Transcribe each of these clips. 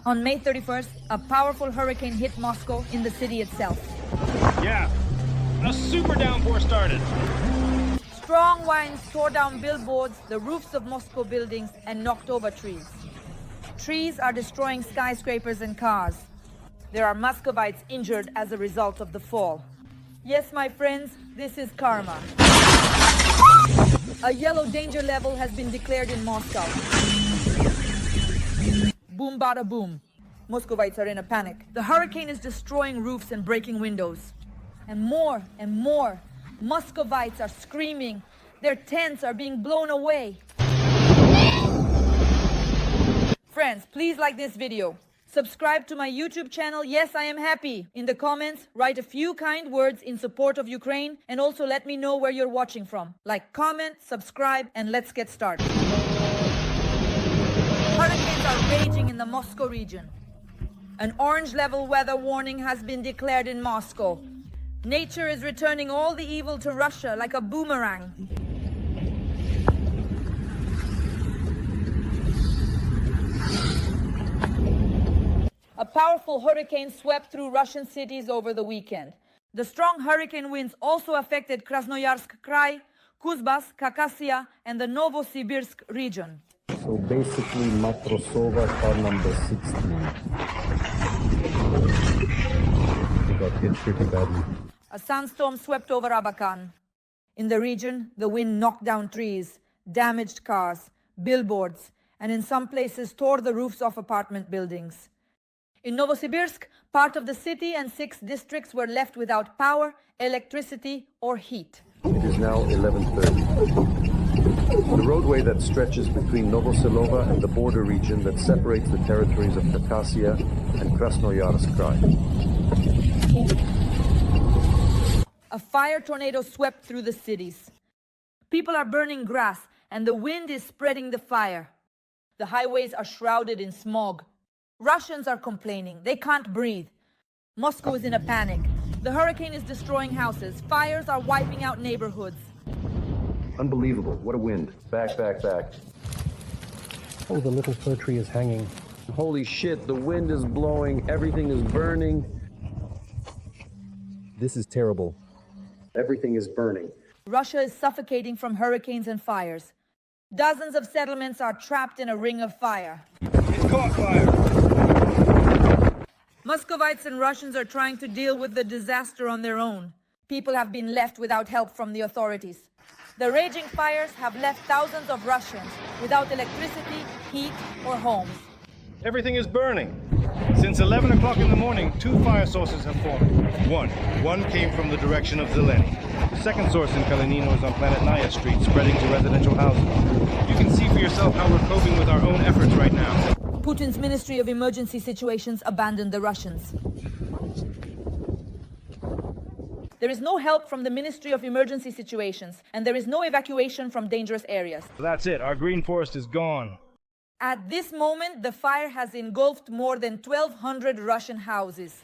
On May 31st, a powerful hurricane hit Moscow in the city itself. Yeah, a super downpour started. Strong winds tore down billboards, the roofs of Moscow buildings, and knocked over trees. Trees are destroying skyscrapers and cars. There are Muscovites injured as a result of the fall. Yes, my friends, this is karma. A yellow danger level has been declared in Moscow. Boom, bada boom. Muscovites are in a panic. The hurricane is destroying roofs and breaking windows. And more, Muscovites are screaming. Their tents are being blown away. Friends, please like this video. Subscribe to my YouTube channel, Yes, I Am Happy. In the comments, write a few kind words in support of Ukraine and also let me know where you're watching from. Like, comment, subscribe, and let's get started. Hurricanes are raging in the Moscow region. An orange level weather warning has been declared in Moscow. Nature is returning all the evil to Russia like a boomerang. A powerful hurricane swept through Russian cities over the weekend. The strong hurricane winds also affected Krasnoyarsk Krai, Kuzbas, Khakassia, and the Novosibirsk region. So basically, Matrosova car number 16. We got hit pretty badly. A sandstorm swept over Abakan. In the region, the wind knocked down trees, damaged cars, billboards, and in some places tore the roofs off apartment buildings. In Novosibirsk, part of the city and 6 districts were left without power, electricity, or heat. It is now 11:30. The roadway that stretches between Novoselova and the border region that separates the territories of Khakassia and Krasnoyarsk Krai. A fire tornado swept through the cities. People are burning grass, and the wind is spreading the fire. The highways are shrouded in smog. Russians are complaining. They can't breathe. Moscow is in a panic. The hurricane is destroying houses. Fires are wiping out neighborhoods. Unbelievable. What a wind. Back. Oh, the little fir tree is hanging. Holy shit, the wind is blowing. Everything is burning. This is terrible. Everything is burning. Russia is suffocating from hurricanes and fires. Dozens of settlements are trapped in a ring of fire. It's caught fire. Muscovites and Russians are trying to deal with the disaster on their own. People have been left without help from the authorities. The raging fires have left thousands of Russians without electricity, heat, or homes. Everything is burning. Since 11 o'clock in the morning, 2 fire sources have formed. One came from the direction of Zeleny. The second source in Kalinino is on Planet Naya Street, spreading to residential houses. You can see for yourself how we're coping with our own efforts right now. Putin's Ministry of Emergency Situations abandoned the Russians. There is no help from the Ministry of Emergency Situations, and there is no evacuation from dangerous areas. That's it. Our green forest is gone. At this moment, the fire has engulfed more than 1,200 Russian houses.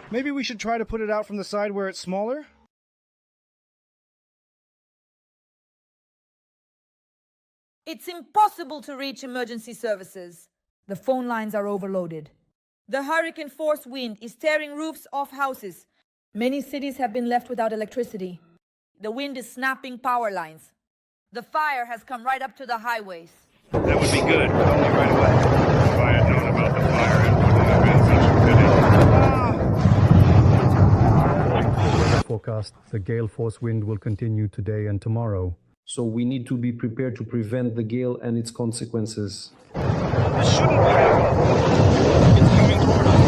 Maybe we should try to put it out from the side where it's smaller? It's impossible to reach emergency services. The phone lines are overloaded. The hurricane force wind is tearing roofs off houses. Many cities have been left without electricity. The wind is snapping power lines. The fire has come right up to the highways. That would be good, but only right away. If I had known about the fire, it wouldn't have been such a pity. Forecast, the gale force wind will continue today and tomorrow. So we need to be prepared to prevent the gale and its consequences. This shouldn't be happening. It's coming toward us.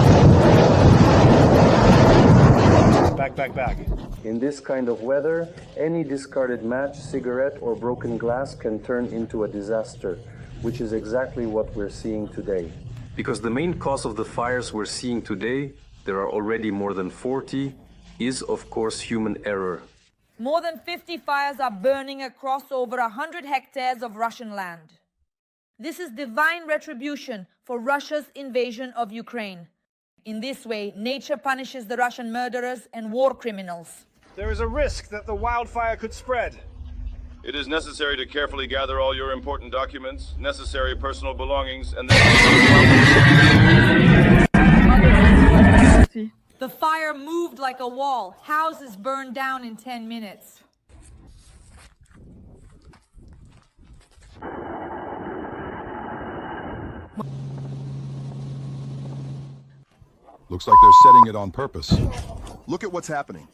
Back. In this kind of weather, any discarded match, cigarette, or broken glass can turn into a disaster, which is exactly what we're seeing today. Because the main cause of the fires we're seeing today, there are already more than 40, is of course human error. More than 50 fires are burning across over 100 hectares of Russian land. This is divine retribution for Russia's invasion of Ukraine. In this way, nature punishes the Russian murderers and war criminals. There is a risk that the wildfire could spread. It is necessary to carefully gather all your important documents, necessary personal belongings, and then... moved like a wall. Houses burned down in 10 minutes. Looks like they're setting it on purpose. Look at what's happening.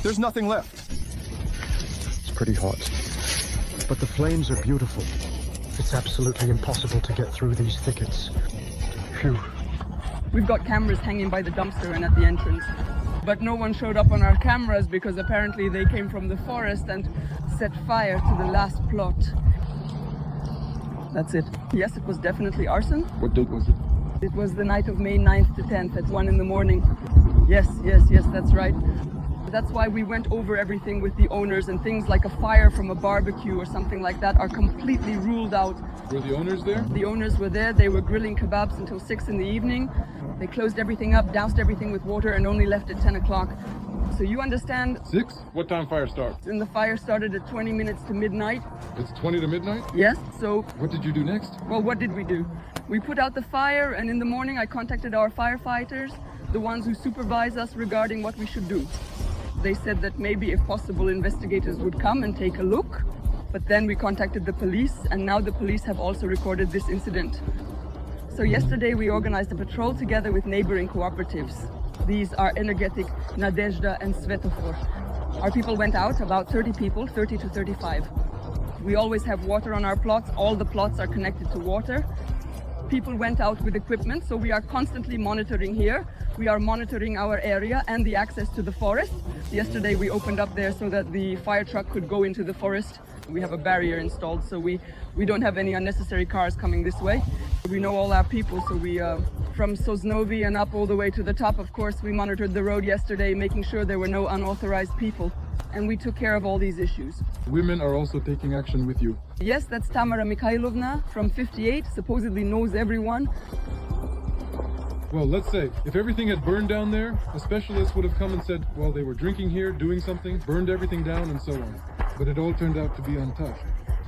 There's nothing left. It's pretty hot. But the flames are beautiful. It's absolutely impossible to get through these thickets. Phew. We've got cameras hanging by the dumpster and at the entrance. But no one showed up on our cameras because apparently they came from the forest and set fire to the last plot. That's it. Yes, it was definitely arson. What date was it? It was the night of May 9th to 10th at 1 in the morning. Yes, that's right. That's why we went over everything with the owners, and things like a fire from a barbecue or something like that are completely ruled out. Were the owners there? The owners were there. They were grilling kebabs until 6 in the evening. They closed everything up, doused everything with water, and only left at 10 o'clock. So you understand? 6? What time fire starts? And the fire started at 20 minutes to midnight. It's 20 to midnight? Yes, so... What did you do next? Well, what did we do? We put out the fire, and in the morning I contacted our firefighters, the ones who supervise us regarding what we should do. They said that maybe, if possible, investigators would come and take a look. But then we contacted the police, and now the police have also recorded this incident. So yesterday we organized a patrol together with neighboring cooperatives. These are Energetic, Nadezhda and Svetofor. Our people went out, about 30 people, 30 to 35. We always have water on our plots. All the plots are connected to water. People went out with equipment, so we are constantly monitoring here. We are monitoring our area and the access to the forest. Yesterday we opened up there so that the fire truck could go into the forest. We have a barrier installed, so we don't have any unnecessary cars coming this way. We know all our people, so we, from Sosnovi and up all the way to the top, of course, we monitored the road yesterday, making sure there were no unauthorized people. And we took care of all these issues. Women are also taking action with you. Yes, that's Tamara Mikhailovna from 58, supposedly knows everyone. Well, let's say, if everything had burned down there, a specialist would have come and said, well, they were drinking here, doing something, burned everything down, and so on. But it all turned out to be untouched.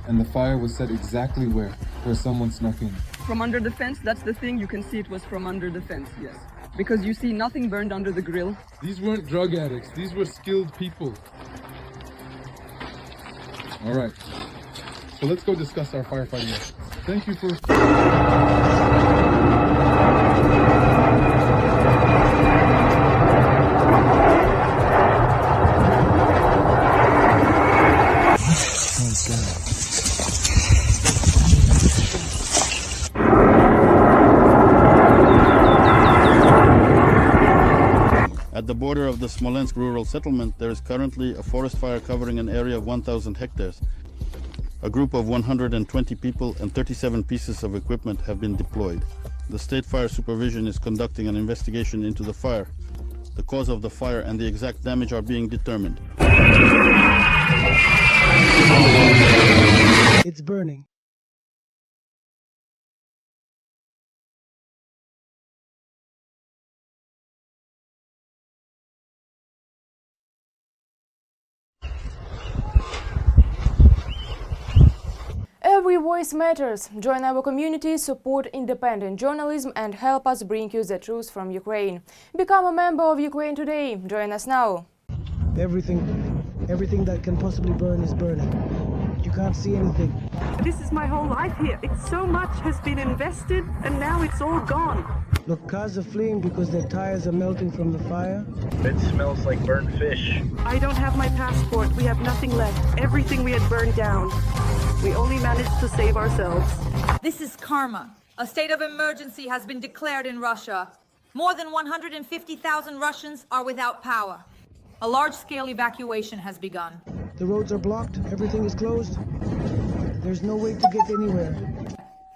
And the fire was set exactly where someone snuck in. From under the fence, that's the thing, you can see it was from under the fence, yes. Because you see nothing burned under the grill. These weren't drug addicts, these were skilled people. All right, so let's go discuss our firefighting efforts. Thank you for... At the border of the Smolensk rural settlement, there is currently a forest fire covering an area of 1,000 hectares. A group of 120 people and 37 pieces of equipment have been deployed. The State Fire Supervision is conducting an investigation into the fire. The cause of the fire and the exact damage are being determined. It's burning. Every voice matters. Join our community, support independent journalism and help us bring you the truth from Ukraine. Become a member of Ukraine today. Join us now. Everything that can possibly burn is burning. You can't see anything. This is my whole life here. So much has been invested and now it's all gone. Look, cars are fleeing because their tires are melting from the fire. It smells like burnt fish. I don't have my passport. We have nothing left. Everything we had burned down. We only managed to save ourselves. This is karma. A state of emergency has been declared in Russia. More than 150,000 Russians are without power. A large-scale evacuation has begun. The roads are blocked. Everything is closed. There's no way to get anywhere.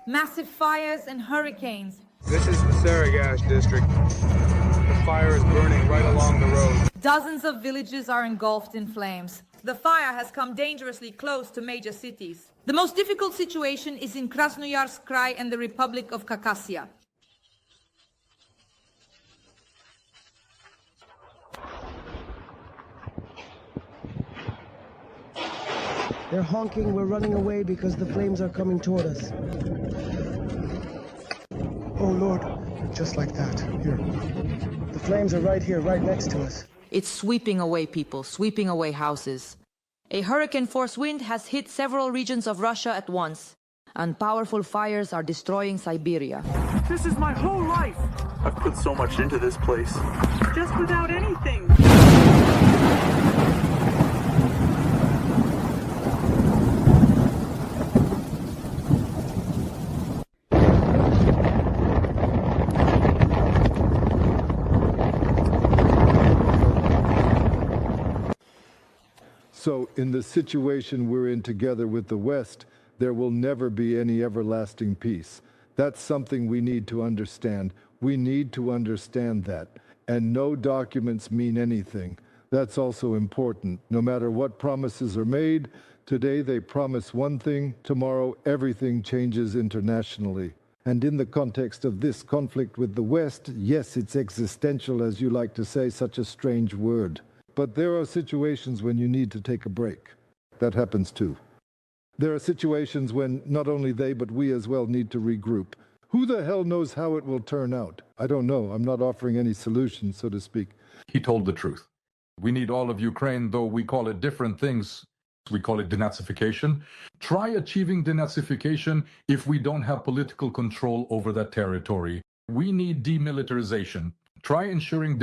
Massive fires and hurricanes. This is the Saragash district. The fire is burning right along the road. Dozens of villages are engulfed in flames. The fire has come dangerously close to major cities. The most difficult situation is in Krasnoyarsk Krai and the Republic of Khakassia. They're honking. We're running away because the flames are coming toward us. Oh Lord, Just like that. Here. The flames are right here, right next to us. It's sweeping away people, sweeping away houses. A hurricane-force wind has hit several regions of Russia at once, and powerful fires are destroying Siberia. This is my whole life. I've put so much into this place. Just without anything. So in the situation we're in together with the West, there will never be any everlasting peace. That's something we need to understand. We need to understand that. And no documents mean anything. That's also important. No matter what promises are made, today they promise one thing, tomorrow everything changes internationally. And in the context of this conflict with the West, yes, it's existential, as you like to say, such a strange word. But there are situations when you need to take a break. That happens too. There are situations when not only they, but we as well need to regroup. Who the hell knows how it will turn out? I don't know. I'm not offering any solutions, so to speak. He told the truth. We need all of Ukraine, though we call it different things. We call it denazification. Try achieving denazification if we don't have political control over that territory. We need demilitarization. Try ensuring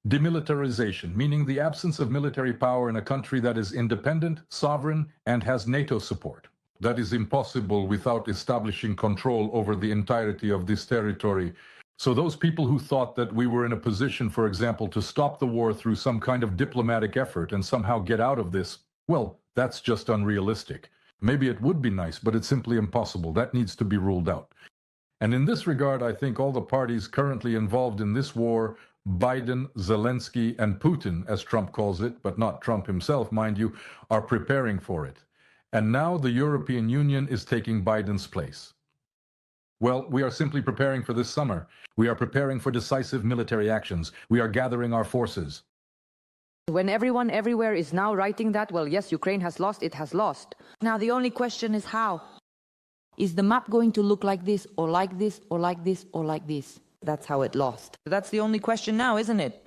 demilitarization, meaning the absence of military power in a country that is independent, sovereign, and has NATO support. That is impossible without establishing control over the entirety of this territory. So those people who thought that we were in a position, for example, to stop the war through some kind of diplomatic effort and somehow get out of this, well, that's just unrealistic. Maybe it would be nice, but it's simply impossible. That needs to be ruled out. And in this regard, I think all the parties currently involved in this war, Biden, Zelensky, and Putin, as Trump calls it, but not Trump himself, mind you, are preparing for it. And now the European Union is taking Biden's place. Well, we are simply preparing for this summer. We are preparing for decisive military actions. We are gathering our forces. When everyone everywhere is now writing that, well, yes, Ukraine has lost, it has lost. Now the only question is how? Is the map going to look like this, or like this, or like this, or like this? That's how it lost. That's the only question now, isn't it?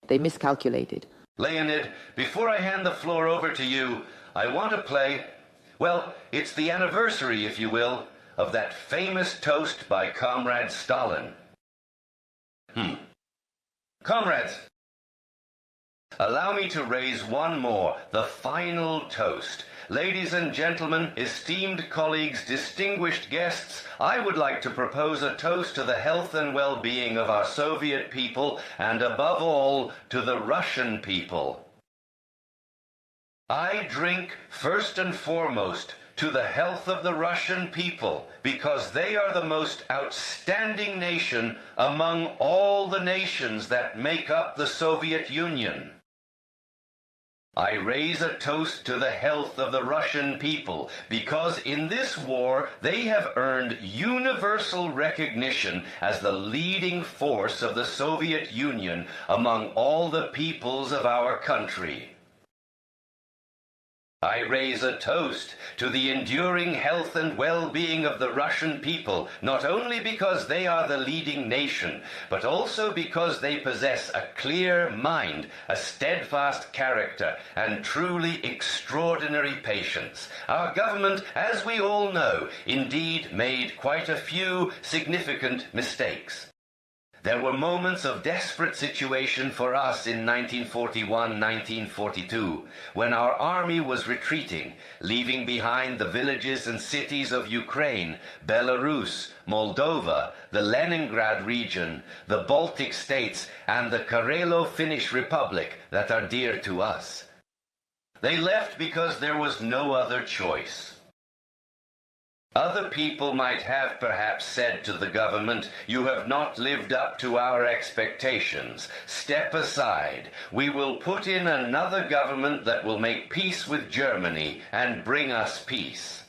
They miscalculated. Leonid, before I hand the floor over to you, I want to play, well, it's the anniversary, if you will, of that famous toast by Comrade Stalin. Comrades, allow me to raise one more, the final toast. Ladies and gentlemen, esteemed colleagues, distinguished guests, I would like to propose a toast to the health and well-being of our Soviet people, and above all, to the Russian people. I drink, first and foremost, to the health of the Russian people, because they are the most outstanding nation among all the nations that make up the Soviet Union. I raise a toast to the health of the Russian people, because in this war they have earned universal recognition as the leading force of the Soviet Union among all the peoples of our country. I raise a toast to the enduring health and well-being of the Russian people, not only because they are the leading nation, but also because they possess a clear mind, a steadfast character, and truly extraordinary patience. Our government, as we all know, indeed made quite a few significant mistakes. There were moments of desperate situation for us in 1941-1942, when our army was retreating, leaving behind the villages and cities of Ukraine, Belarus, Moldova, the Leningrad region, the Baltic states, and the Karelo-Finnish Republic that are dear to us. They left because there was no other choice. Other people might have perhaps said to the government, "You have not lived up to our expectations. Step aside. We will put in another government that will make peace with Germany and bring us peace."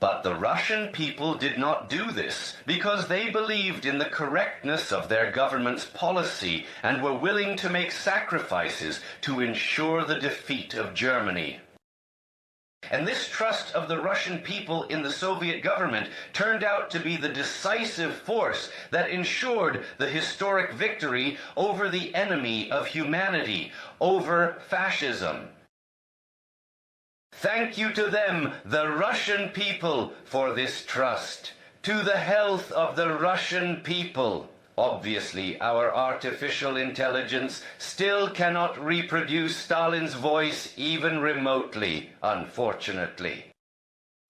But the Russian people did not do this because they believed in the correctness of their government's policy and were willing to make sacrifices to ensure the defeat of Germany. And this trust of the Russian people in the Soviet government turned out to be the decisive force that ensured the historic victory over the enemy of humanity, over fascism. Thank you to them, the Russian people, for this trust. To the health of the Russian people. Obviously, our artificial intelligence still cannot reproduce Stalin's voice even remotely, unfortunately.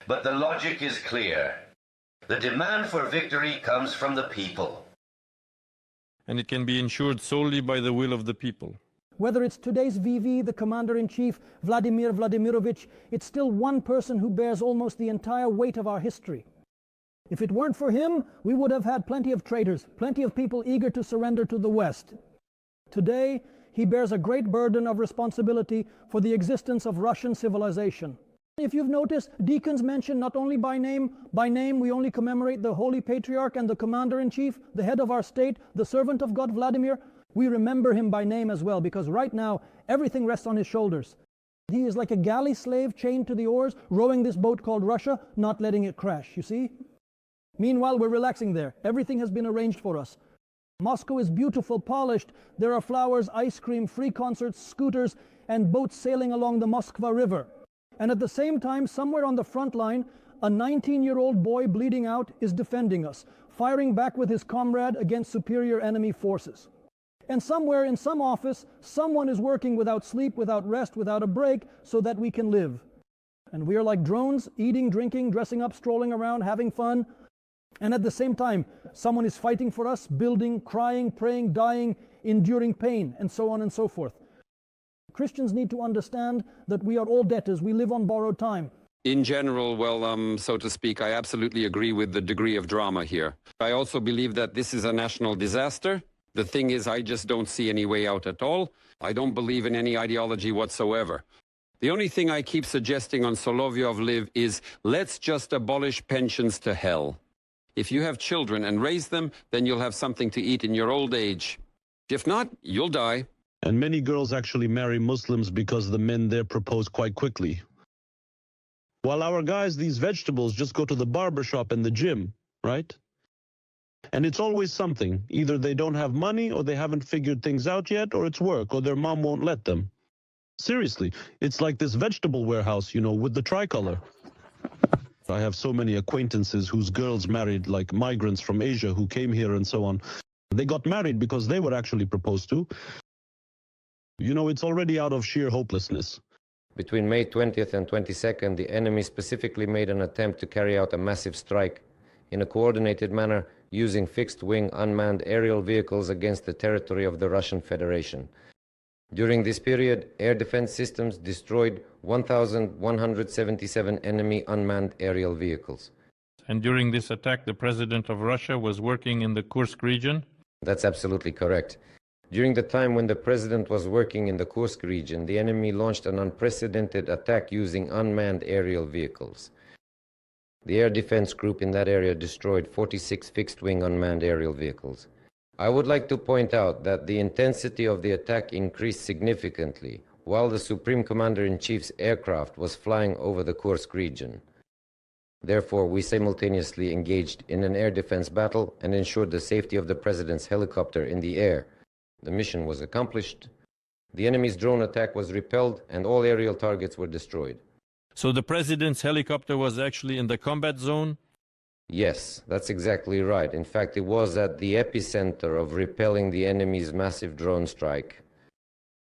But the logic is clear. The demand for victory comes from the people. And it can be ensured solely by the will of the people. Whether it's today's VV, the Commander-in-Chief, Vladimir Vladimirovich, it's still one person who bears almost the entire weight of our history. If it weren't for him, we would have had plenty of traitors, plenty of people eager to surrender to the West. Today, he bears a great burden of responsibility for the existence of Russian civilization. If you've noticed, deacons mentioned not only by name we only commemorate the Holy Patriarch and the Commander-in-Chief, the head of our state, the servant of God, Vladimir. We remember him by name as well, because right now, everything rests on his shoulders. He is like a galley slave chained to the oars, rowing this boat called Russia, not letting it crash, you see? Meanwhile, we're relaxing there. Everything has been arranged for us. Moscow is beautiful, polished. There are flowers, ice cream, free concerts, scooters, and boats sailing along the Moskva River. And at the same time, somewhere on the front line, a 19-year-old boy bleeding out is defending us, firing back with his comrade against superior enemy forces. And somewhere in some office, someone is working without sleep, without rest, without a break, so that we can live. And we are like drones, eating, drinking, dressing up, strolling around, having fun. And at the same time, someone is fighting for us, building, crying, praying, dying, enduring pain, and so on and so forth. Christians need to understand that we are all debtors. We live on borrowed time. In general, well, so to speak, I absolutely agree with the degree of drama here. I also believe that this is a national disaster. The thing is, I just don't see any way out at all. I don't believe in any ideology whatsoever. The only thing I keep suggesting on Solovyov Live is, let's just abolish pensions to hell. If you have children and raise them, then you'll have something to eat in your old age. If not, you'll die. And many girls actually marry Muslims because the men there propose quite quickly. While our guys, these vegetables, just go to the barber shop and the gym, right? And it's always something. Either they don't have money, or they haven't figured things out yet, or it's work, or their mom won't let them. Seriously, it's like this vegetable warehouse, you know, with the tricolor. I have so many acquaintances whose girls married like migrants from Asia who came here and so on. They got married because they were actually proposed to. You know, it's already out of sheer hopelessness. Between May 20th and 22nd, the enemy specifically made an attempt to carry out a massive strike in a coordinated manner using fixed-wing unmanned aerial vehicles against the territory of the Russian Federation. During this period, air defense systems destroyed 1,177 enemy unmanned aerial vehicles. And during this attack, the president of Russia was working in the Kursk region? That's absolutely correct. During the time when the president was working in the Kursk region, the enemy launched an unprecedented attack using unmanned aerial vehicles. The air defense group in that area destroyed 46 fixed-wing unmanned aerial vehicles. I would like to point out that the intensity of the attack increased significantly while the Supreme Commander-in-Chief's aircraft was flying over the Kursk region. Therefore, we simultaneously engaged in an air defense battle and ensured the safety of the president's helicopter in the air. The mission was accomplished. The enemy's drone attack was repelled and all aerial targets were destroyed. So the president's helicopter was actually in the combat zone? Yes, that's exactly right. In fact, it was at the epicenter of repelling the enemy's massive drone strike.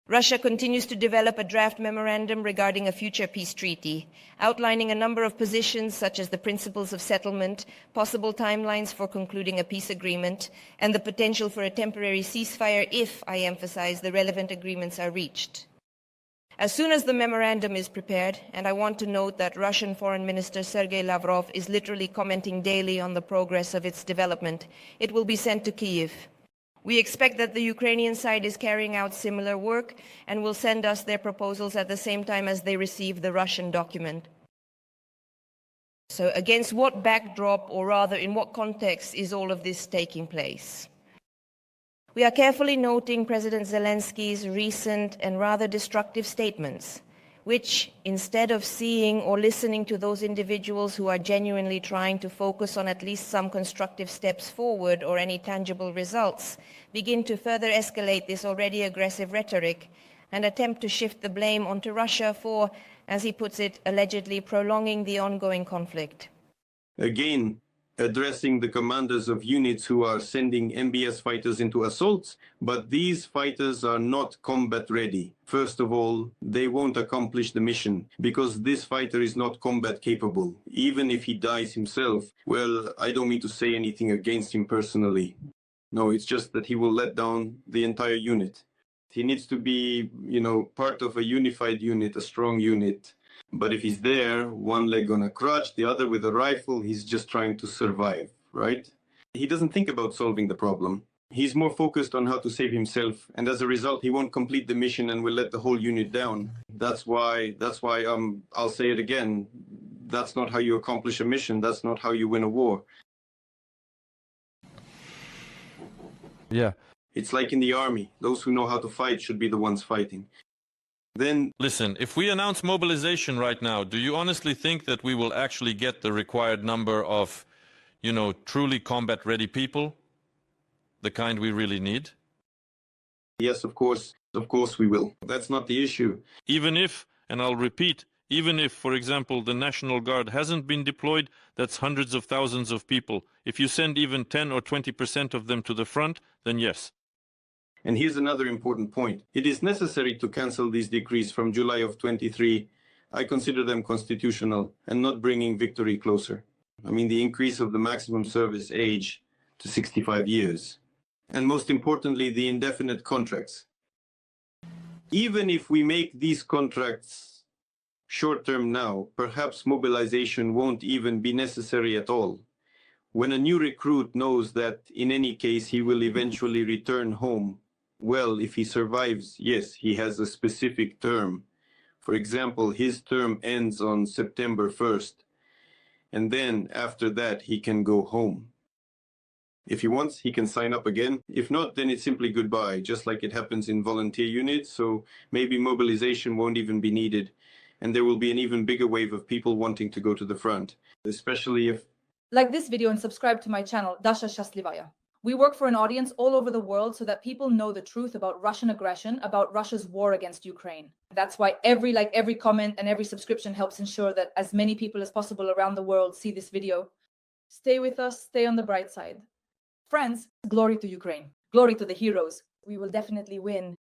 Russia continues to develop a draft memorandum regarding a future peace treaty, outlining a number of positions such as the principles of settlement, possible timelines for concluding a peace agreement, and the potential for a temporary ceasefire if, I emphasize, the relevant agreements are reached. As soon as the memorandum is prepared, and I want to note that Russian Foreign Minister Sergei Lavrov is literally commenting daily on the progress of its development, it will be sent to Kyiv. We expect that the Ukrainian side is carrying out similar work and will send us their proposals at the same time as they receive the Russian document. So against what backdrop, or rather in what context, is all of this taking place? We are carefully noting President Zelensky's recent and rather destructive statements. which, instead of seeing or listening to those individuals who are genuinely trying to focus on at least some constructive steps forward or any tangible results, begin to further escalate this already aggressive rhetoric and attempt to shift the blame onto Russia for, as he puts it, allegedly prolonging the ongoing conflict. Again, addressing the commanders of units who are sending MBS fighters into assaults, but these fighters are not combat ready. First of all, they won't accomplish the mission because this fighter is not combat capable. Even if he dies himself, well, I don't mean to say anything against him personally. No, it's just that he will let down the entire unit. He needs to be, part of a unified unit, a strong unit. But if he's there, one leg on a crutch, the other with a rifle, he's just trying to survive, right? He doesn't think about solving the problem. He's more focused on how to save himself, and as a result, he won't complete the mission and will let the whole unit down. That's why I'll say it again. That's not how you accomplish a mission. That's not how you win a war. Yeah. It's like in the army. Those who know how to fight should be the ones fighting. Then listen, if we announce mobilization right now, do you honestly think that we will actually get the required number of, truly combat-ready people? The kind we really need? Yes, of course. Of course we will. That's not the issue. Even if, and I'll repeat, even if, for example, the National Guard hasn't been deployed, that's hundreds of thousands of people. If you send even 10 or 20% of them to the front, then yes. And here's another important point. It is necessary to cancel these decrees from July of 23. I consider them constitutional and not bringing victory closer. I mean, the increase of the maximum service age to 65 years. And most importantly, the indefinite contracts. Even if we make these contracts short-term now, perhaps mobilization won't even be necessary at all. When a new recruit knows that in any case he will eventually return home, well, if he survives, yes, he has a specific term. For example, his term ends on September 1st. And then after that, he can go home. If he wants, he can sign up again. If not, then it's simply goodbye, just like it happens in volunteer units. So maybe mobilization won't even be needed. And there will be an even bigger wave of people wanting to go to the front, especially if... Like this video and subscribe to my channel, Dasha Shaslivaya. We work for an audience all over the world so that people know the truth about Russian aggression, about Russia's war against Ukraine. That's why every comment and every subscription helps ensure that as many people as possible around the world see this video. Stay with us, stay on the bright side. Friends, glory to Ukraine. Glory to the heroes. We will definitely win.